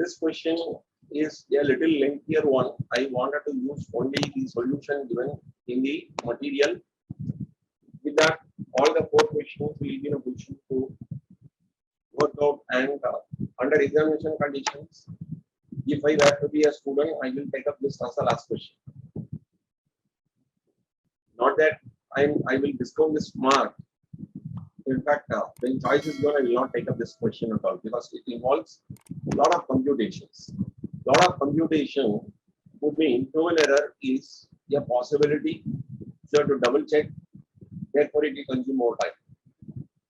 This question is a little lengthier one. I wanted to use only the solution given in the material. With that, all the 4 questions will be in a position to work out, and under examination conditions, if I were to be a student, I will take up this as the last question. Not that I will discount this mark. In fact, when choice is given, I will not take up this question at all because it involves a lot of computations. A lot of computation would be interval error is a possibility. So you have to double check. Therefore, it will consume more time.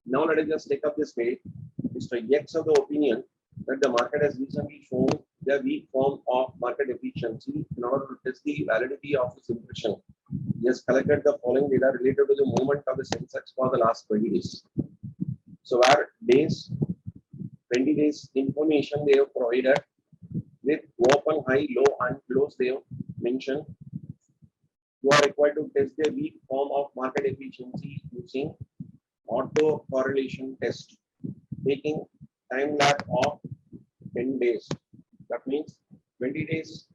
Now let us just take up this way. Mr. X of the opinion that the market has recently shown the weak form of market efficiency in order to test the validity of this impression. He has collected the following data related to the movement of the Sensex for the last 20 days. So where days, 20 days information they have provided with open, high, low and close they have mentioned. You are required to test the weak form of market efficiency using auto correlation test, taking time lag of 10 days. That means 20 days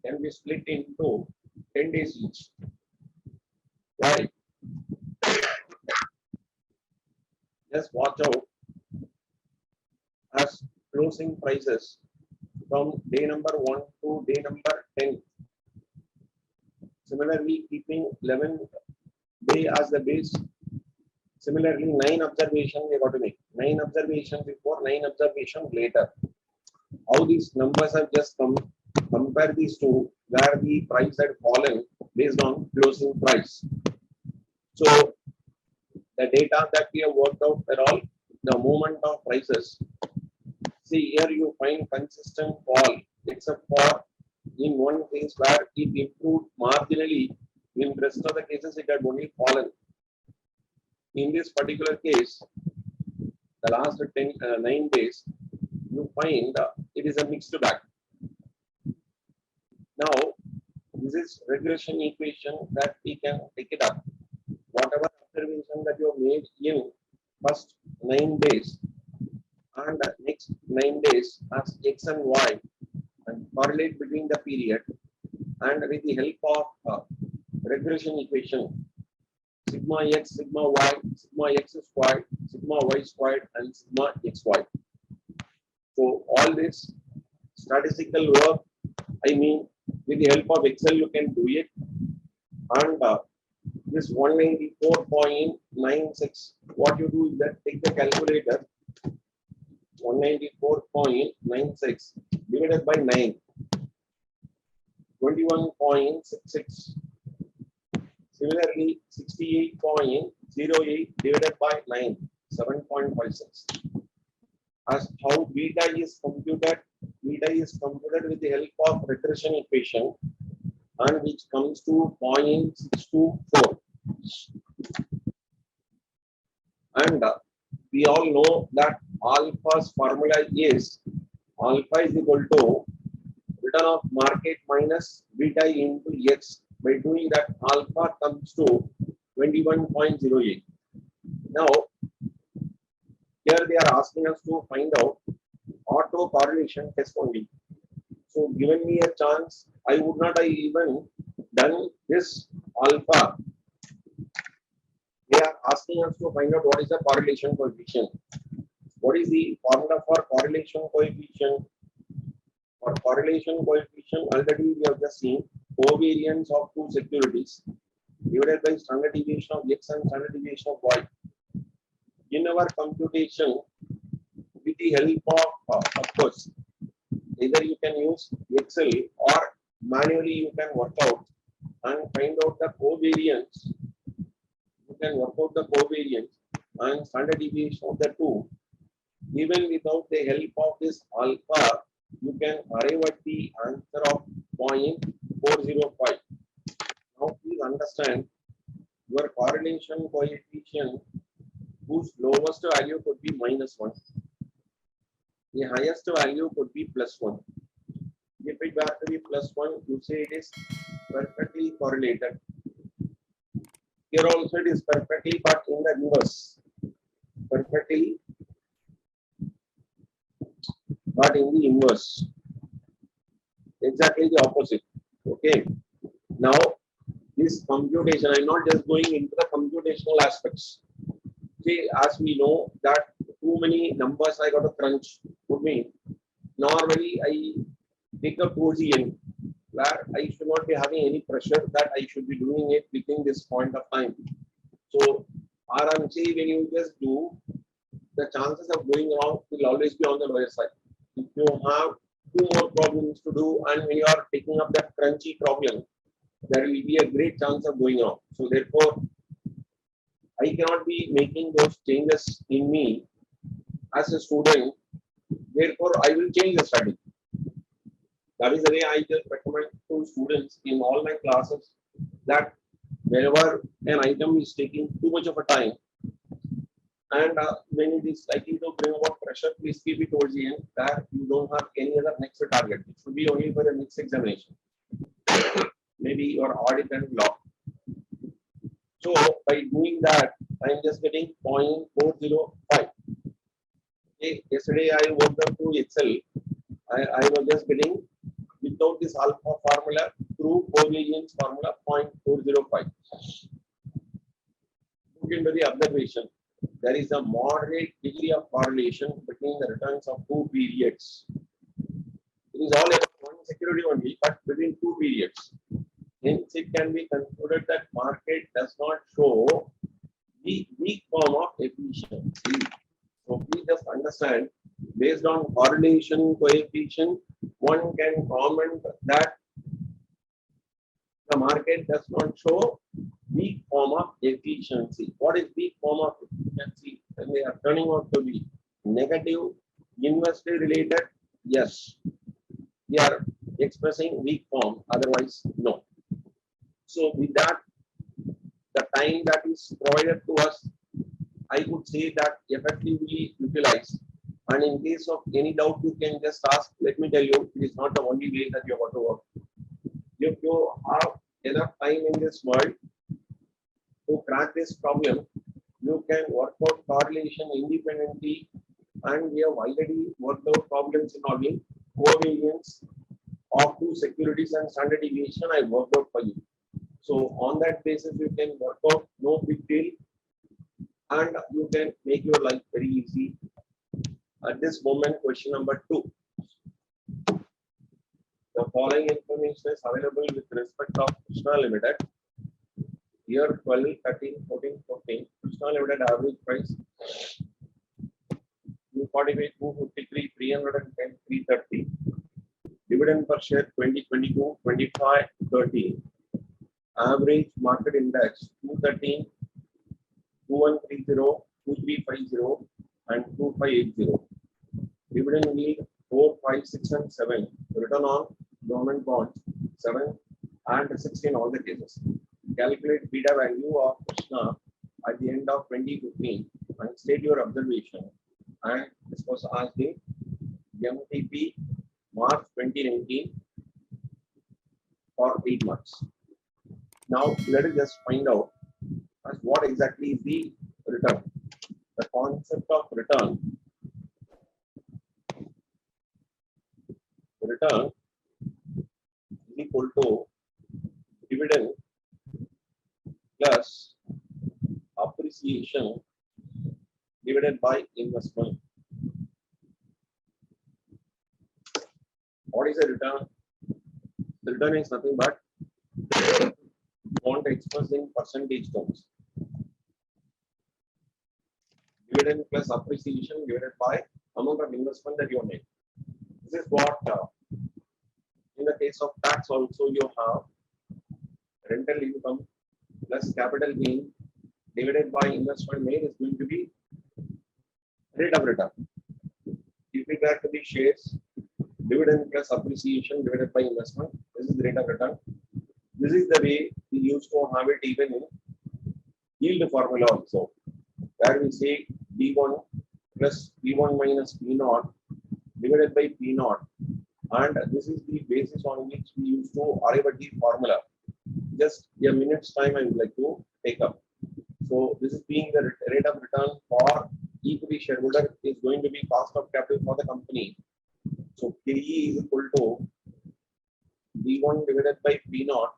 can be split into 10 days each. Why? Just watch out as closing prices from day number 1 to day number 10. Similarly, keeping 11th day as the base. Similarly, 9 observations we got to make. 9 observations before, 9 observations later. How these numbers have just come, compare these two where the price had fallen based on closing price. So the data that we have worked out are all the movement of prices. See here you find consistent fall except for in one case where it improved marginally. In rest of the cases it had only fallen. In this particular case, the last 9 days, you find it is a mixed bag. Now, this is regression equation that we can take it up. Whatever observation that you have made in first 9 days and next 9 days as X and Y and correlate between the period, and with the help of regression equation, sigma X, sigma Y, sigma X squared, sigma Y squared and sigma XY. So all this statistical work, I mean, with the help of Excel, you can do it. And this 194.96, what you do is that take the calculator, 194.96 divided by 9, 21.66. Similarly, 68.08 divided by 9, 7.56. As how beta is computed with the help of regression equation, and which comes to 0.624. And we all know that alpha's formula is alpha is equal to return of market minus beta into X. By doing that, alpha comes to 21.08. Now, here they are asking us to find out auto correlation test only. So, given me a chance, I would not have even done this alpha. They are asking us to find out what is the correlation coefficient. What is the formula for correlation coefficient? For correlation coefficient, already we have just seen covariance of two securities divided by standard deviation of X and standard deviation of Y. In our computation, with the help of course, either you can use Excel or manually you can work out and find out the covariance. You can work out the covariance and standard deviation of the two. Even without the help of this alpha, you can arrive at the answer of 0.405. Now please understand, your correlation coefficient whose lowest value could be -1. The highest value could be +1. If it were to be +1, you say it is perfectly correlated. Here also it is perfectly, but in the reverse. Perfectly but in the inverse, exactly the opposite. Okay. Now, this computation, I'm not just going into the computational aspects. See, as we know that too many numbers I got to crunch would mean normally I pick up towards the end where I should not be having any pressure that I should be doing it within this point of time. So, RMC, when you just do, the chances of going wrong will always be on the lower side. If you have two more problems to do and when you are picking up that crunchy problem, there will be a great chance of going wrong. So therefore, I cannot be making those changes in me as a student. Therefore, I will change the strategy. That is the way I just recommend to students in all my classes that whenever an item is taking too much of a time, and when it is likely to bring about pressure, please keep it towards the end that you don't have any other next target. It should be only for the next examination. Maybe your audit and law. So by doing that, I'm just getting 0.405. Okay. Yesterday I worked up to Excel. I was just getting without this alpha formula through covariance formula 0.405. Look into the observation. There is a moderate degree of correlation between the returns of two periods. It is all about one security only, but between two periods. Hence, it can be concluded that market does not show the weak form of efficiency. So please just understand, based on correlation coefficient, one can comment that the market does not show weak form of efficiency. What is weak form of efficiency? When they are turning out to be negative, inversely related, yes. We are expressing weak form, otherwise, no. So with that, the time that is provided to us, I would say that effectively utilized. And in case of any doubt, you can just ask. Let me tell you, it is not the only way that you have to work. If you have enough time in this world to crack this problem, you can work out correlation independently, and we have already worked out problems involving covariance of two securities and standard deviation. I worked out for you. So on that basis, you can work out, no big deal, and you can make your life very easy. At this moment, question number 2. The following information is available with respect of Krishna Limited. Year 12, 13, 14, 15. Krishna Limited average price 245, 253, 310, 330. Dividend per share 2022, 25, 30. Average market index 213, 2130, 2350, and 2580. Dividend yield 4, 5, 6, and 7. Return on government bonds 7 and 6 in all the cases. Calculate beta value of Krishna at the end of 2015 and state your observation. And this was asked in MTP March 2019 for 8 months. Now let us just find out as what exactly is the return. The concept of return. Return is equal to dividend plus appreciation divided by investment. What is a return? The return is nothing but want to express in percentage terms. Dividend plus appreciation divided by amount of investment that you have made. This is what in the case of tax also you have rental income plus capital gain divided by investment made is going to be rate of return. If we get to be shares, dividend plus appreciation divided by investment, this is the rate of return. This is the way we used to have it even in yield formula also, where we say D1 plus P1 minus P0 divided by P0, and this is the basis on which we used to arrive at the formula. Just a minute's time I would like to take up. So this is being the rate of return for equity shareholder is going to be cost of capital for the company So KE is equal to B1 divided by P naught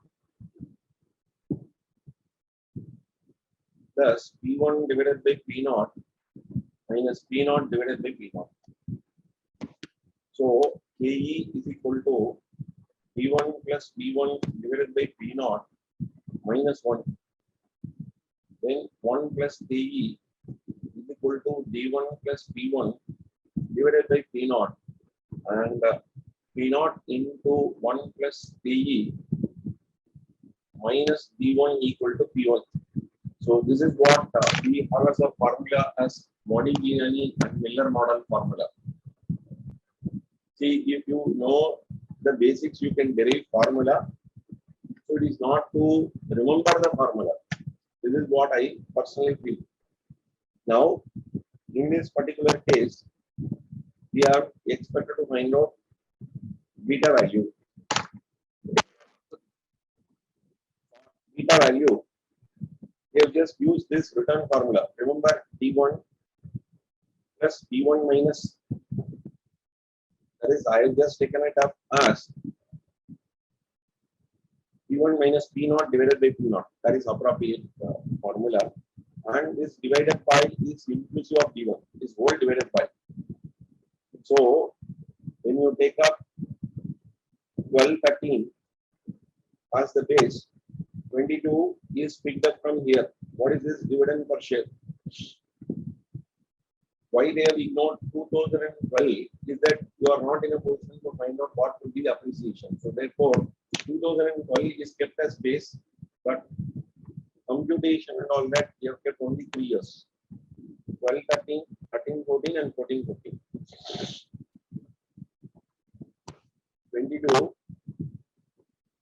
plus P1 divided by P naught minus P naught divided by P naught. So KE is equal to P1 plus P1 divided by P naught minus 1. Then 1 plus KE is equal to D1 plus P1 divided by P naught, and P naught into 1 plus KE minus D1 equal to P1. So this is what we have as a formula as Modigliani and Miller model formula. See, if you know the basics, you can derive formula. So it is not to remember the formula. This is what I personally feel. Now, in this particular case, we are expected to find out beta value. Beta value, we have just used this return formula. Remember, T1 plus P1 minus, that is, I have just taken it up as P1 minus P naught divided by P naught. That is appropriate formula. And this divided by is inclusive of D1, is whole divided by. So when you take up 12, 13 as the base, 22 is picked up from here. What is this dividend per share? Why they have ignored 2012 is that you are not in a position to find out what will be the appreciation. So therefore, 2012 is kept as base, but computation and all that you have kept only 3 years. 12, 13, 13, 14 and 14, 15. 22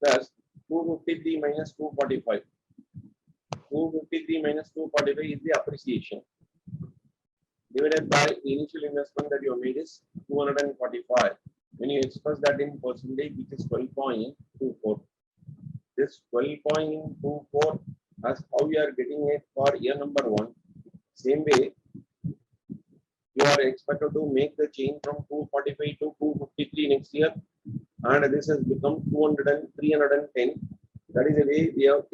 plus 253 minus 245. 253 minus 245 is the appreciation. Divided by the initial investment that you have made is 245. When you express that in percentage, which is 12.24. This 12.24 as how you are getting it for year number 1. Same way, you are expected to make the change from 245 to 253 next year, and this has become 200 and 310. That is the way we have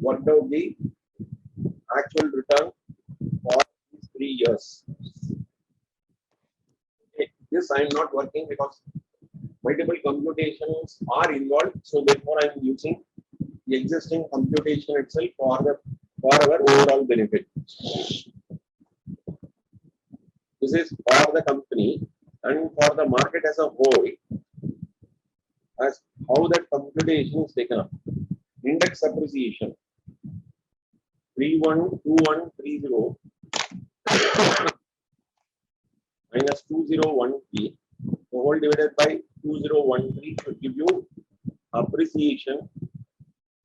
worked out the actual return for these 3 years. Okay. This I am not working because multiple computations are involved, so therefore I am using the existing computation itself for our overall benefit. This is for the company and for the market as a whole, as how that computation is taken up. Index appreciation 312130 minus 2013, the whole divided by 2013 should give you appreciation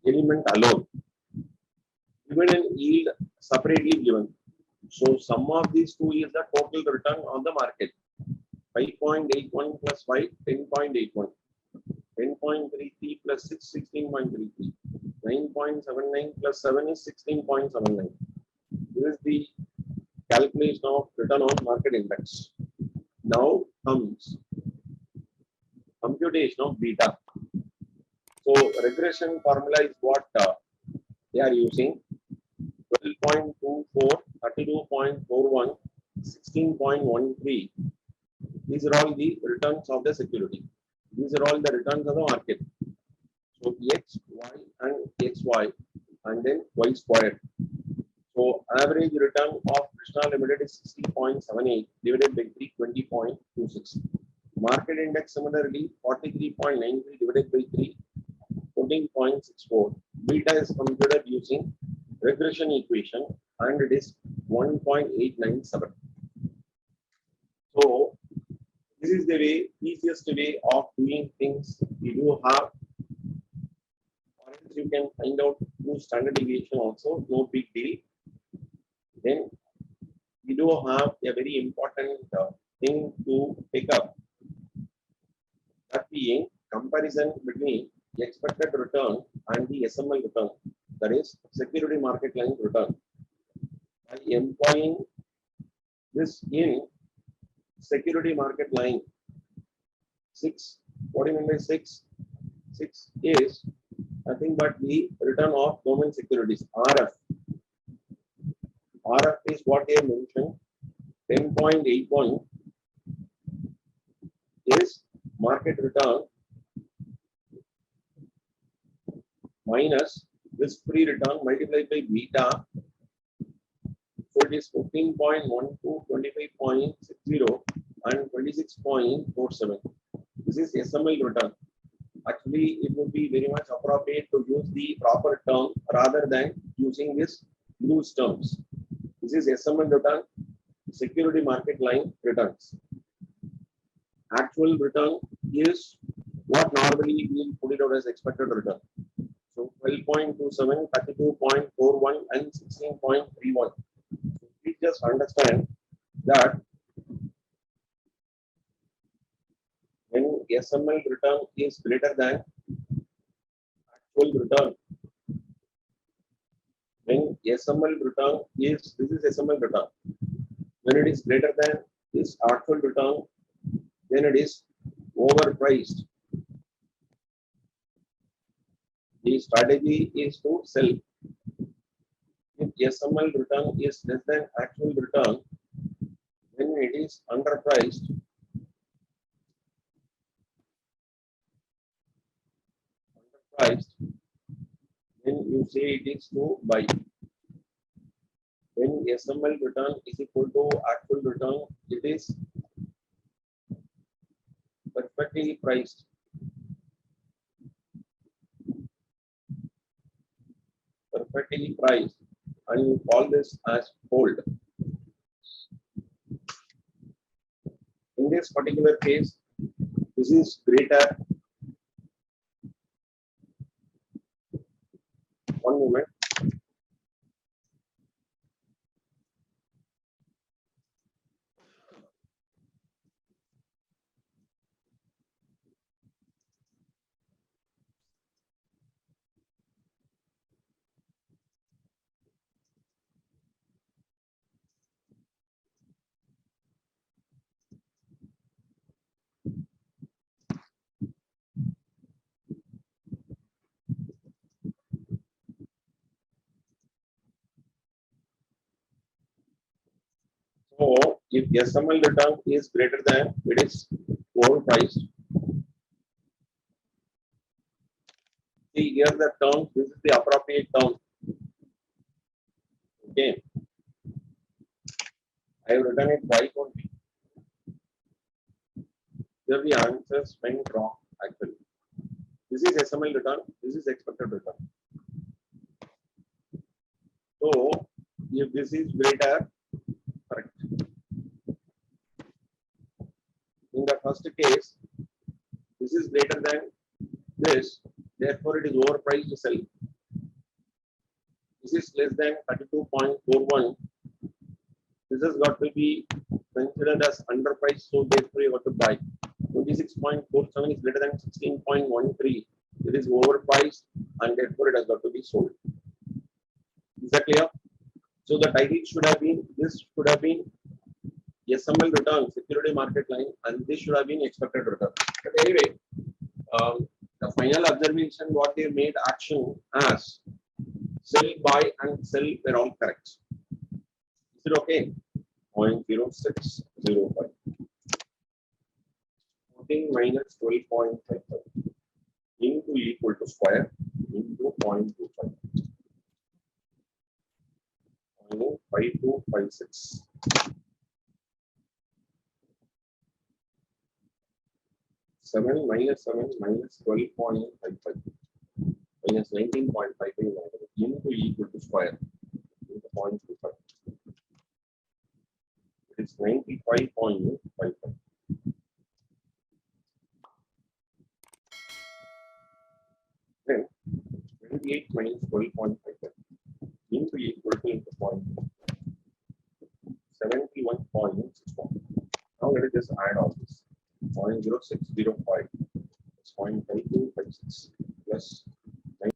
element alone. Dividend yield separately given. So sum of these two is the total return on the market. 5.81 plus 5, 10.81. 10.33 plus 6, 16.33. 9.79 plus 7 is 16.79. This is the calculation of return on market index. Now comes computation of beta. So regression formula is what they are using. 12.24, 32.41, 16.13. These are all the returns of the security. These are all the returns of the market. So X, Y, and XY, and then Y squared. So average return of Krishna Limited is 60.78 divided by 3, 20.26. Market index similarly 43.93 divided by 3, 14.64. Beta is computed using regression equation and it is 1.897. So this is the way, easiest way of doing things. We do have, or else you can find out through standard deviation also, no big deal. Then we do have a very important thing to pick up, that being comparison between the expected return and the SML return, that is security market line return. By employing this in security market line, 6. What do you mean by 6? 6 is nothing but the return of government securities, RF. RF is what they mentioned. 10.81 is market return minus risk-free return multiplied by beta. So it is 15.12, 25.60, and 26.47. This is SML return. Actually, it would be very much appropriate to use the proper term rather than using this loose terms. This is SML return, security market line returns. Actual return is what normally we will put it out as expected return. So 12.27, 32.41, and 16.31. So please just understand that when SML return is greater than actual return, when SML return is, this is SML return, when it is greater than this actual return, then it is overpriced. The strategy is to sell. If SML return is less than actual return, then it is underpriced. Underpriced, then you say it is to buy. When SML return is equal to actual return, it is perfectly priced. Perfectly priced, and you call this as hold. In this particular case, this is greater. One moment. So, if SML return is greater than, it is overpriced. See here the term, this is the appropriate term. Okay. I have written it right only. Here the answers went wrong actually. This is SML return, this is expected return. So, if this is greater, correct. In the first case, this is greater than this, therefore it is overpriced to sell. This is less than 32.41. This has got to be considered as underpriced, so therefore you have to buy. 26.47 is greater than 16.13. It is overpriced and therefore it has got to be sold. Is that clear? So the title should have been, this should have been SML return, security market line, and this should have been expected return. But anyway, the final observation what they made action as sell, buy, and sell were all correct. Is it okay? 0.0605. 14 minus 12.55 into equal to square into 0.25. 5256. Seven minus 12.55 minus 19.55 into equal to square into 0.25. It is 95.55. Then 28 minus 12.55 into equal to into 71.61. Now let us just add all this. 0.0605 0.5256 plus 9,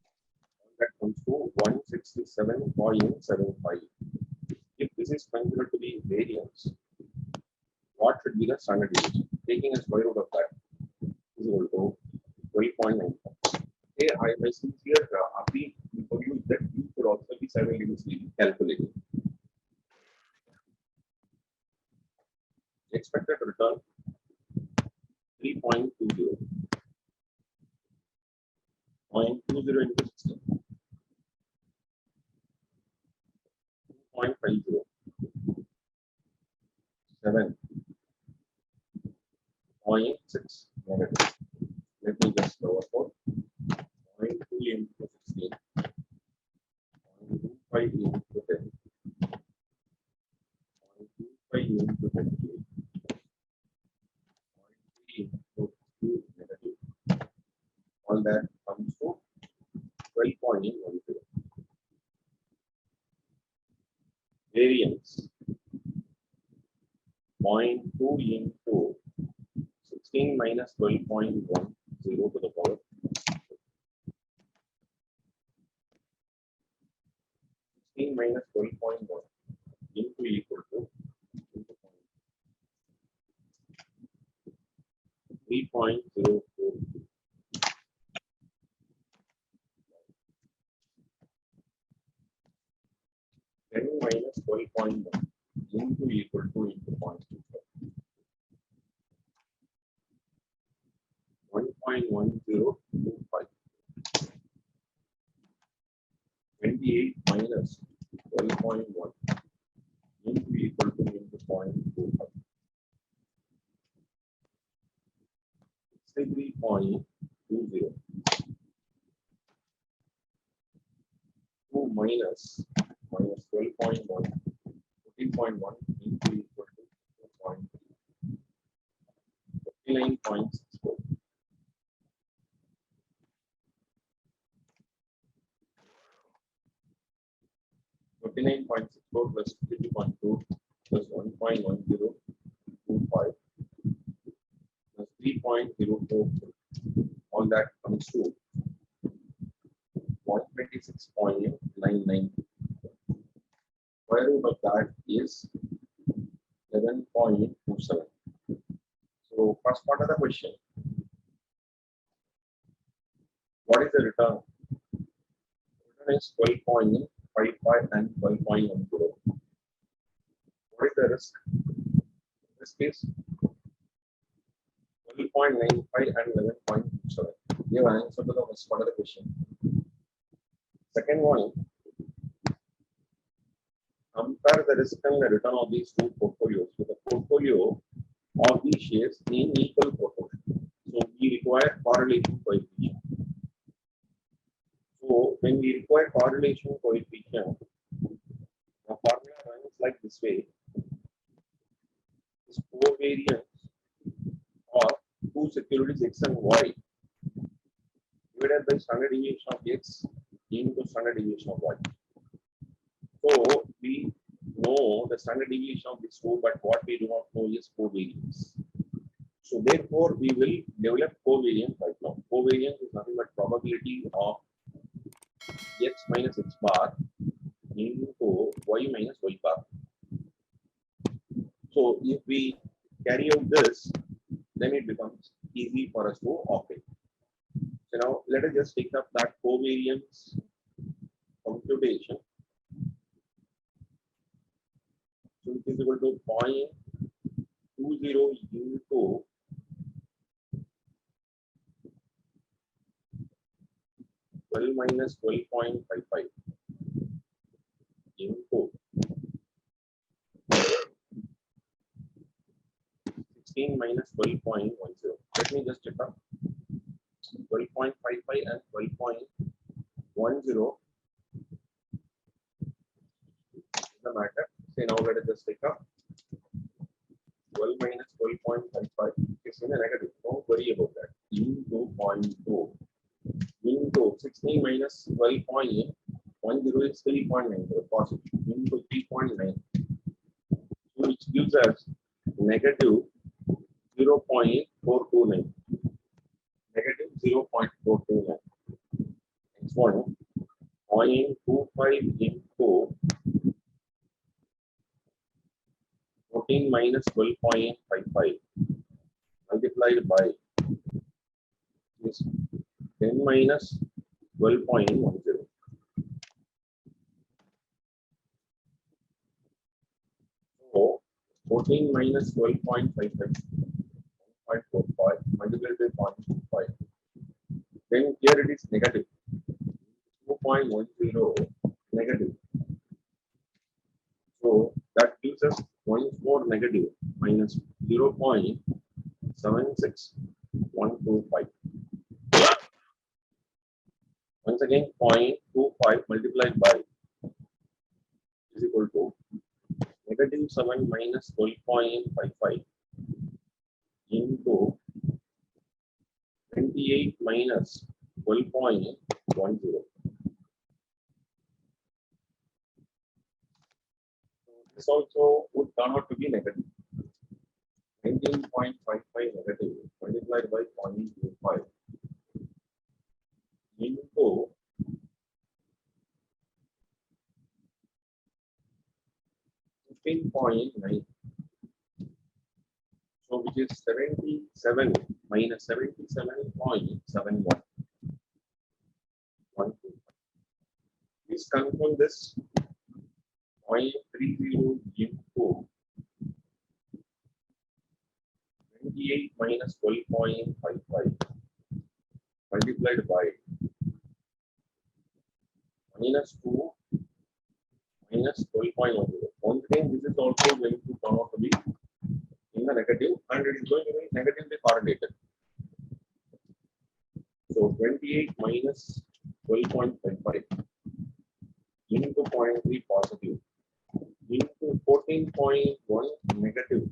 that comes to 167.75. If this is considered to be variance, what should be the standard deviation? Taking a square root of that, is equal to 12.9. Okay, my sincere appeal for you is that you could also be simultaneously calculating. Expected return 3.20. 0.20 into 16. 2.50. 7.6 negative. Let me just lower for 0.2 into 16. 0.25 into 10. 0.25 into 28. 0.3 into 2 negative. All that comes to 12.10. Variance 0.2 into 16 minus 12.10 to the power 16 minus 12.1 into equal to 3.04. 10 minus 12.1 into equal to into 0.25. 1.1025. 28 minus 12.1 into equal to into 0.25. 63.20. 2 minus 12.1, 14.1 into equal to 2.3. 59.64. 59.64 plus 50.2 plus 1.1025 plus 3.04. All that comes to 126.99. Square root of that is 11.27. So first part of the question, what is the return? Return is 12.55 and 12.10. What is the risk? Risk is 12.95 and 11.27. We have answered to the first part of the question. Second one, compare the risk and the return of these two portfolios. So the portfolio of these shares in equal proportion. So we require correlation coefficient. So when we require correlation coefficient, the formula runs like this way. This covariance of two securities X and Y divided by standard deviation of X into standard deviation of Y. So we know the standard deviation of these two, but what we do not know is covariance. So therefore, we will develop covariance right now. Covariance is nothing but probability of X minus X bar into Y minus Y bar. So if we carry out this, then it becomes easy for us to operate. So now let us just take up that covariance computation. So it is equal to 0.20 into 12 minus 12.55 into 16 minus 12.10. Let me just check out 12.55 and 12.10 the matter. Say now let us just take up 12 minus 12.55 is in a negative. Don't worry about that. Into 0.2 into 16 minus 12.10 is 3.9 positive into 3.9, which gives us negative 0.429. Negative 0.429. Next one, 0.25 into 14 minus 12.55 multiplied by is 10 minus 12.10. So 14 minus 12.55, 1.45 multiplied by 0.25. Then here it is negative 2.10 negative. So that gives us 0.4 negative minus 0.76125. Once again, 0.25 multiplied by is equal to negative 7 minus 12.55 into 28 minus 12.10. This also would turn out to be negative. 19.55 negative multiplied by 0.25 into 15.9. So which is 77 minus 77.71. Please confirm this. 0.30 into 28 minus 12.55 multiplied by minus 2 minus 12.10. Once again, this is also going to turn out to be in the negative, and it is going to be negatively correlated. So 28 minus 12.55 into 0.3 positive into 14.1 negative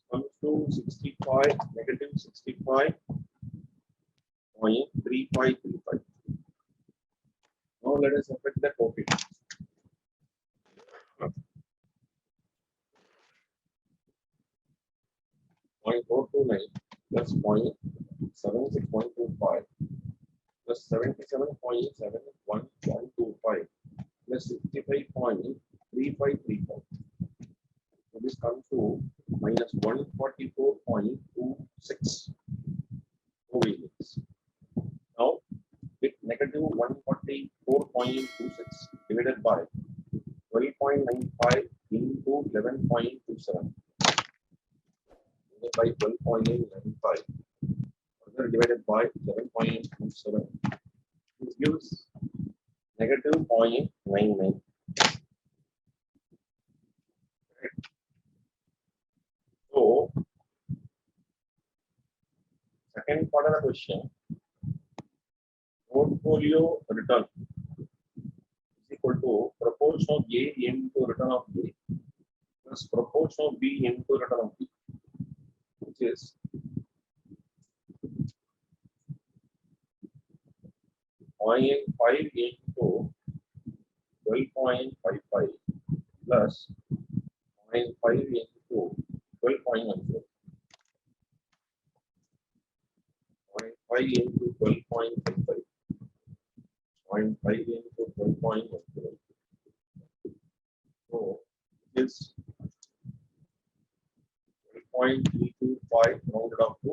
comes to 65 negative 65.3535. Now let us affect the coefficient. 0.429 plus 0.7625 plus 77.71125 plus 65.3535. So this comes to minus 144.26 variance. Now with negative 144.26 divided by 12.95 into 11.27 by 12.95 further divided by 11.27. This gives negative 0.99. So second part of the question, portfolio return is equal to proportion of A into return of A plus proportion of B into return of B, which is 0.5 into 12.55 plus 0.5 into 12.10. 0.5 into 12.55. 0.5 into 12.10. So it is 12.325 rounded up to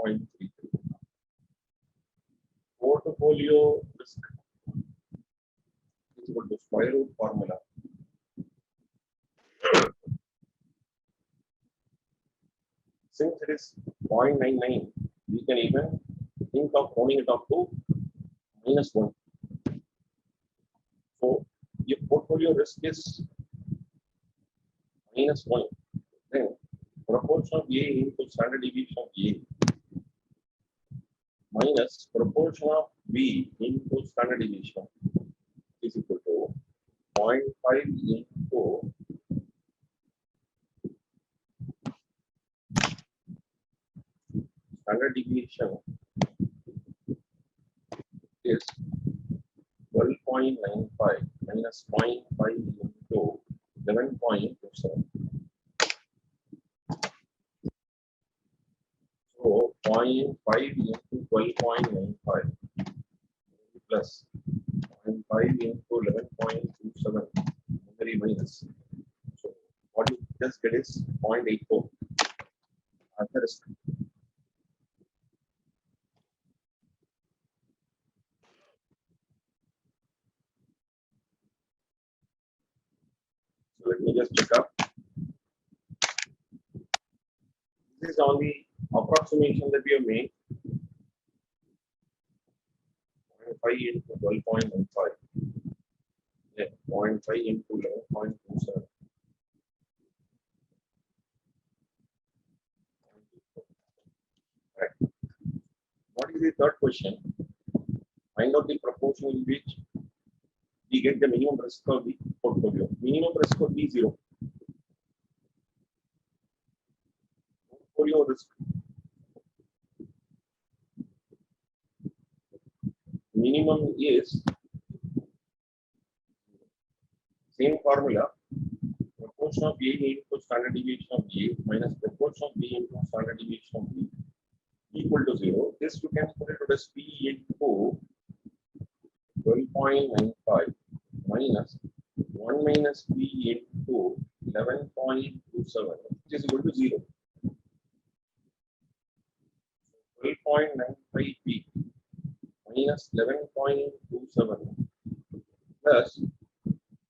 12.33. Portfolio risk is equal to square root formula. Since it is 0.99, we can even think of rounding it up to -1. So if portfolio risk is -1, then proportion of A into standard deviation of A minus proportion of B into standard deviation is equal to 0.5 into standard deviation is 12.95 minus 0.5 into 11.27. So 0.5 into 12.95 plus 0.5 into 11.27 very minus. So what you just get is 0.84 as the risk. So let me just check up. This is on the approximation that we have made. 0.5 into 12.15. Yeah, 0.5 into 11.27. Right. What is the third question? Find out the proportion in which we get the minimum risk of the portfolio. Minimum risk would be 0. Portfolio risk. Minimum is same formula. Proportion of A into standard deviation of A minus proportion of B into standard deviation of B equal to 0. This you can put it as P into 12.95 minus 1 minus P into 11.27, which is equal to 0. 12.95 P minus 11.27 plus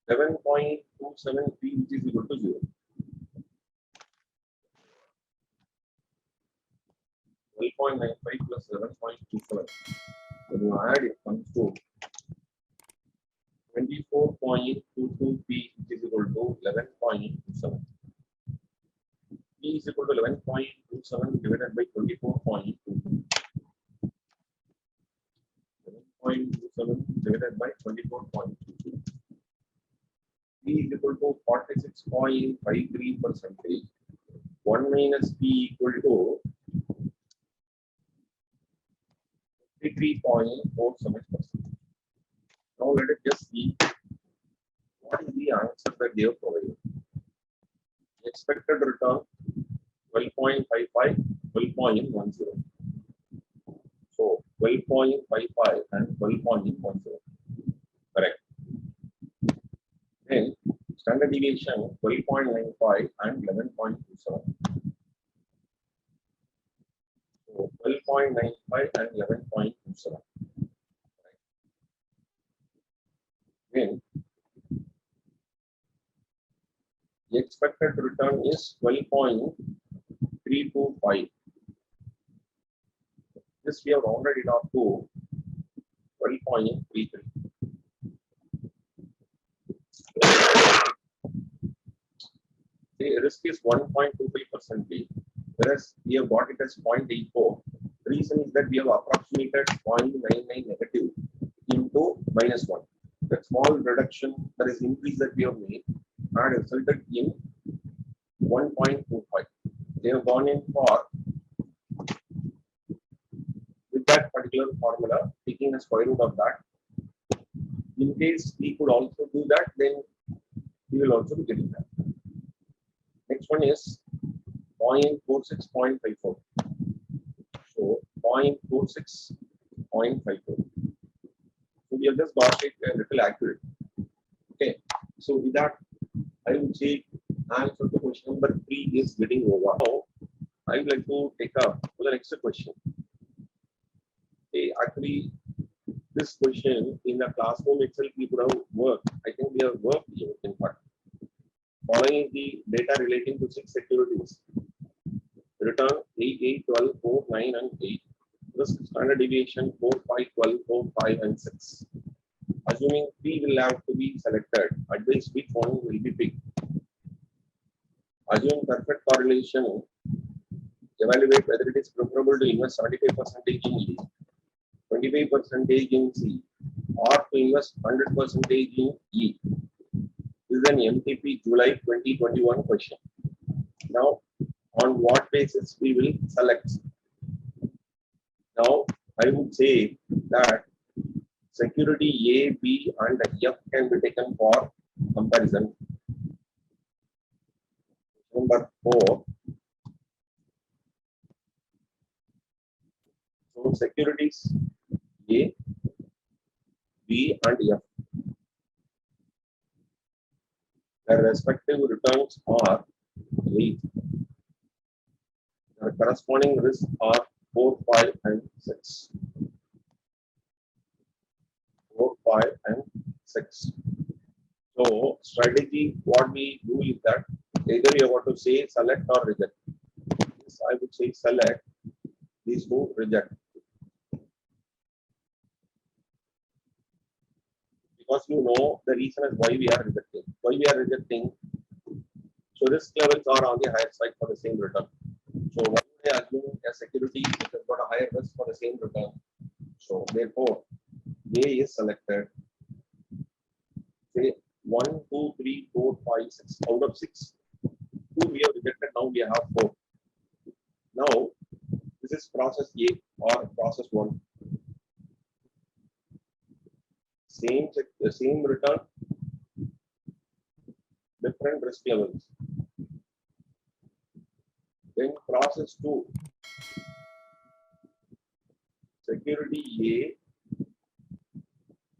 11.27 P, which is equal to 0. 12.95 plus 11.27. When you add it, comes to 24.22 P, which is equal to 11.27. P is equal to 11.27 divided by 24.22. 11.27 divided by 24.22. P is equal to 46.53%. 1 minus P equal to 53.47%. Now let us just see what is the answer that they have provided. Expected return 12.55, 12.10. So 12.55 and 12.10. Correct. Then standard deviation 12.95 and 11.27. So 12.95 and 11.27. Then the expected return is 12.325. This we have rounded it up to 12.33. The risk is 1.25%, whereas we have got it as 0.84. The reason is that we have approximated 0.99 negative into -1. That small reduction, that is increase that we have made, had resulted in 1.25. They have gone in for with that particular formula, taking a square root of that. In case we could also do that, then we will also be getting that. Next one is 0.46.54. So 0.46.54. So we have just got it a little accurate. Okay. So with that, I will say answer to question number 3 is getting over. Now I would like to take up to the next question. Okay, actually, this question in the classroom itself we could have worked. I think we have worked here in fact. Following the data relating to 6 securities. Return 8, 8, 12, 4, 9, and 8. Risk standard deviation 4, 5, 12, 4, 5, and 6. Assuming 3 will have to be selected, advise which one will be picked. Assume perfect correlation. Evaluate whether it is preferable to invest 75% in E, 25% in C, or to invest 100% in E. This is an MTP July 2021 question. Now, on what basis we will select? Now, I would say that security A, B, and F can be taken for comparison. Number 4. So, securities A, B, and F. Their respective returns are 8. Their corresponding risks are 4, 5, and 6. 4, 5, and 6. So strategy, what we do is that either you want to say select or reject. Yes, I would say select, these two reject. Because you know the reason is why we are rejecting. Why we are rejecting? So risk levels are on the higher side for the same return. So why would I assume a security which has got a higher risk for the same return? So therefore, A is selected. Say 1, 2, 3, 4, 5, 6. Out of 6, 2 we have rejected. Now we have 4. Now this is process A or process 1. Same return, different risk levels. Then process 2, security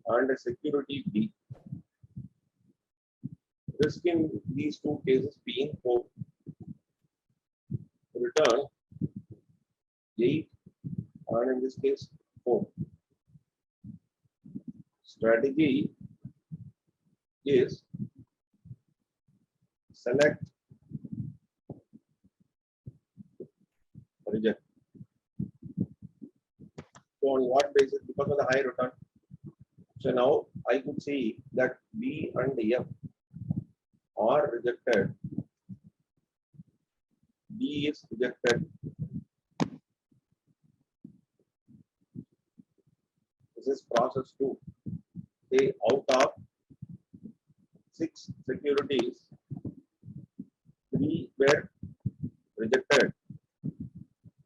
A and security B. Risk in these two cases being 4. Return 8 and in this case 4. Strategy is select, reject. So on what basis? Because of the high return. So now I could see that B and F are rejected. B is rejected. This is process 2. Say out of 6 securities, 3 were rejected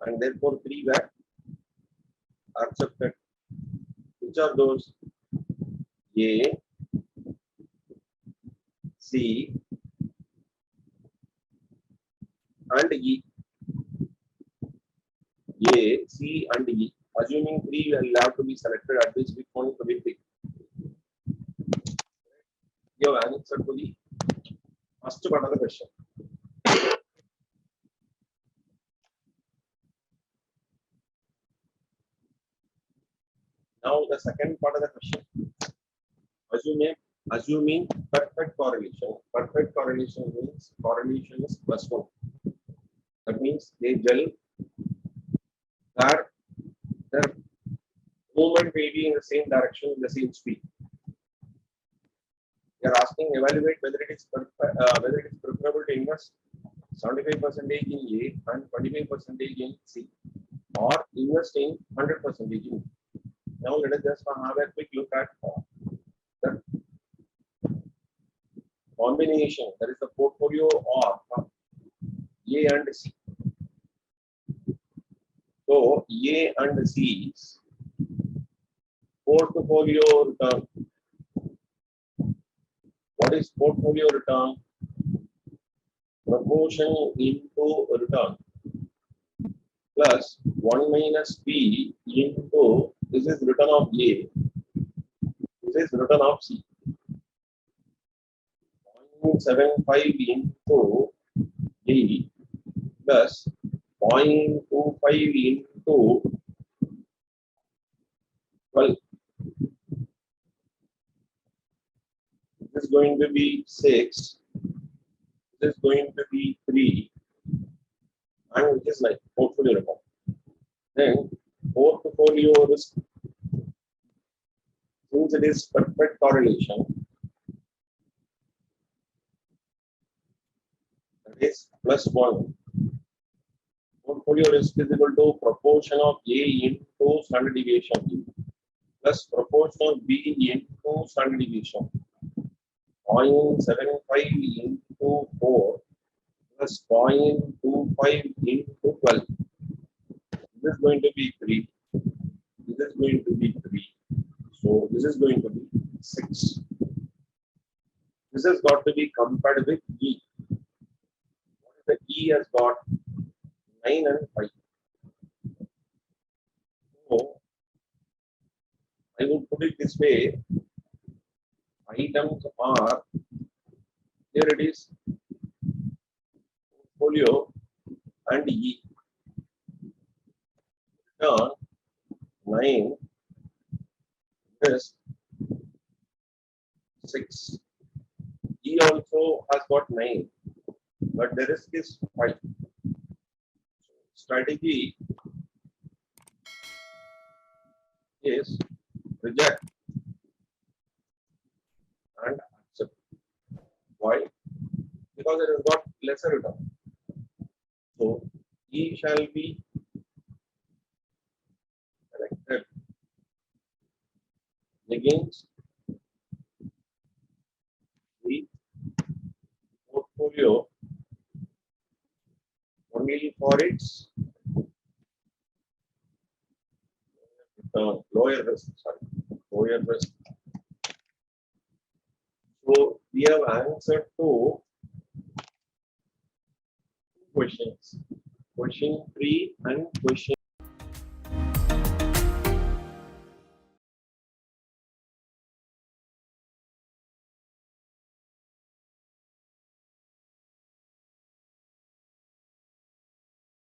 and therefore 3 were accepted. Which are those? A, C and E. A, C and E. Assuming 3 will have to be selected, at least we point to be picked. You have answered to the first part of the question. Now the second part of the question. Assuming perfect correlation. Perfect correlation means correlation is +1. That means they gel that their movement may be in the same direction, in the same speed. They are asking evaluate whether it is preferable to invest 75% in A and 25% in C, or invest in 100% in. Now let us just have a quick look at the combination, that is the portfolio of A and C. So A and C's portfolio return. What is portfolio return? Proportion into return plus 1 minus B into, this is return of A, this is return of C. 0.75 into A plus 0.25 into 12. This is going to be 6. This is going to be 3. And which is like portfolio return. Then portfolio risk, since it is perfect correlation, that is +1. Portfolio risk is equal to proportion of A into standard deviation plus proportion of B into standard deviation. 0.75 into 4 plus 0.25 into 12. This is going to be 3. This is going to be 3. So this is going to be 6. This has got to be compared with E. The E has got 9 and 5. So I would put it this way. Items are, here it is, portfolio and E. Return 9, risk 6. E also has got 9, but the risk is 5. Strategy is reject and accept. Why? Because it has got lesser return. So E shall be selected against the portfolio only for its lower risk. Lower risk. So we have answered to questions. Question 3 and question